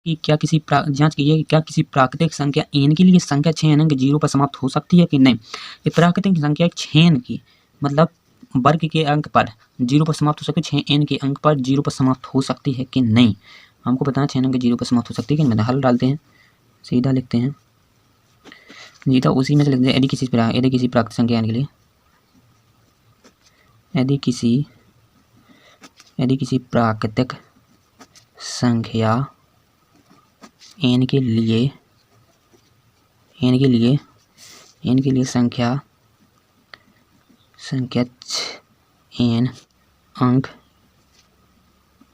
कि क्या किसी जांच कीजिए कि क्या किसी प्राकृतिक संख्या n के लिए संख्या 6 अंक 0 पर समाप्त हो सकती है कि नहीं। ये प्राकृतिक संख्या 6 की मतलब वर्ग के अंक पर 0 पर समाप्त हो सकती है, 6n के अंक पर 0 पर समाप्त हो सकती है कि नहीं। हमको बताना 6 अंक 0 पर समाप्त हो सकती है कि नहीं। हल डालते हैं, सीधा लिखते हैं जी, तो उसी में से लिखते हैं यदि किसी प्राकृतिक संख्या n के लिए यदि किसी प्राकृतिक संख्या n के लिए संख्या n अंक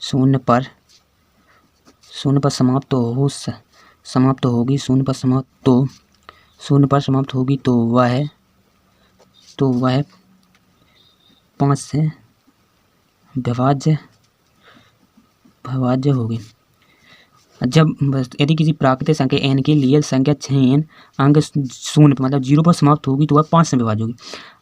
0 पर समाप्त होगी, 0 पर समाप्त होगी तो वह 5 से विभाज्य होगी। यदि किसी प्राकृतिक संख्या n के लिए संख्या 6n अंक 0 मतलब 0 पर समाप्त होगी तो वह 5 से विभाज्य होगी।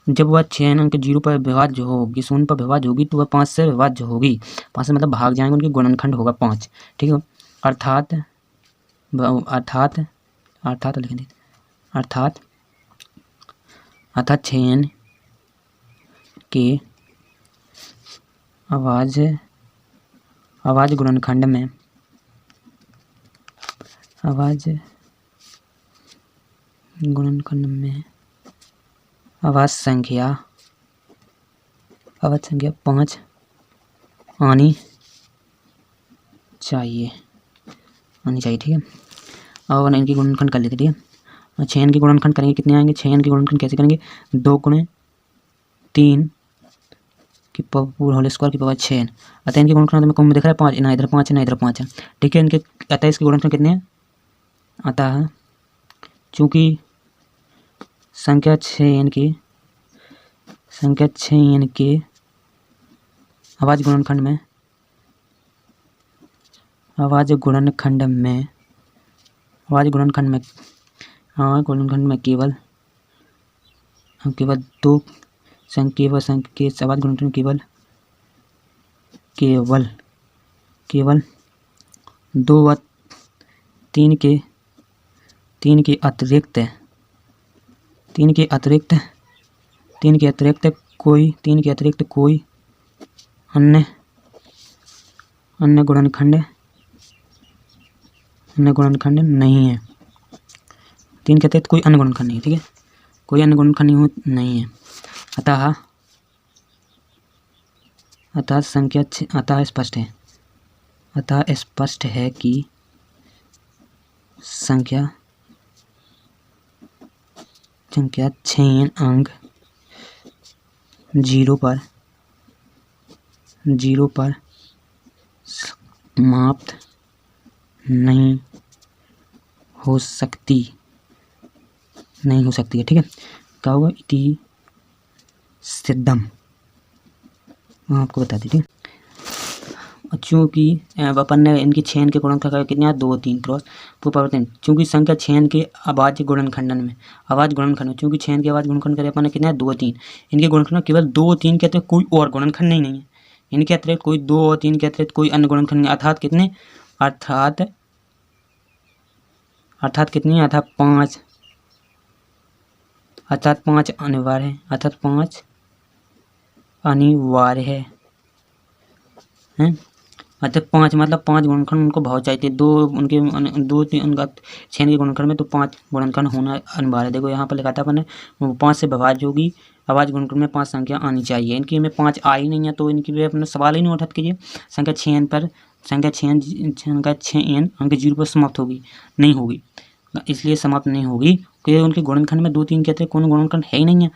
जब वह 6n अंक 0 पर विभाज्य होगी, 0 पर विभाज्य होगी तो वह 5 से विभाज्य होगी। 5 से मतलब भाग जाएंगे, उनकी गुणनखंड होगा 5। ठीक है, अर्थात लिखेंगे अर्थात 6n के अभाज्य गुणनखंड में अभाज्य संख्या 5 आनी चाहिए। ठीक है, और इनकी गुणनखंड कर लेते। ठीक है, 6n की गुणनखंड करेंगे, कितने आएंगे। 6n की गुणनखंड कैसे करेंगे, 2 × 3 की पावर होल स्क्वायर की पावर 6n। अतः इनकी गुणनखंड में कौन दिख रहा है 5, ना इधर 5 है ना इधर 5 है। ठीक है, अतः इसकी गुणनखंड कितने हैं। अतः चूँकि संख्या 6n के अभाज्य गुणनखंड में केवल 2 संख्या के अभाज्य गुणनखंड केवल 2 व 3 के अतिरिक्त कोई अन्य गुणनखंड नहीं है। 3 के अतिरिक्त कोई अन्य गुणनखंड नहीं है। ठीक है, कोई अन्य गुणनखंड नहीं है। अतः स्पष्ट है कि संख्या 6n अंक 0 पर समाप्त नहीं हो सकती है। ठीक है, क्या होगा, इति सिद्धम आपको बता दी। ठीक है, चूँकि अपन ने इनकी 6n के गुणनखंड कितने 2 3 क्रॉस परिवर्तन। चूँकि संख्या 6n के अभाज्य गुणनखंड में चूँकि 6n के अभाज्य गुणनखंड करे अपन ने कितने 2 3, इनके गुणनखंड केवल 2 3 के अतिरिक्त कोई और गुणनखंड नहीं है। इनके अतिरिक्त कोई 2 और 3 के अतिरिक्त कोई अन्य गुणनखंड नहीं। अर्थात कितने, अर्थात कितनी, अर्थात 5 अनिवार्य है। अतः 5 मतलब 5 गुणनखंड उनको भाव चाहिए। 2 3 उनका 6 के गुणनखंड में तो 5 गुणनखंड होना अनिवार्य है। देखो यहाँ पर लिखा था अपन ने 5 से विभाज्य होगी, अभाज्य गुणनखंड में 5 संख्या आनी चाहिए। इनकी में 5 आई नहीं है तो इनकी भी अपना सवाल ही नहीं उठा कीजिए। संख्या 6n अंक 0 पर समाप्त नहीं होगी, इसलिए समाप्त नहीं होगी क्योंकि उनके गुणनखंड में 2 3 के अतिरिक्त कोई गुणनखंड है ही नहीं है।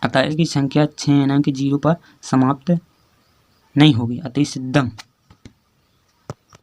अतः इसकी संख्या 6n अंक 0 पर समाप्त नहीं होगी। अति सिद्धम।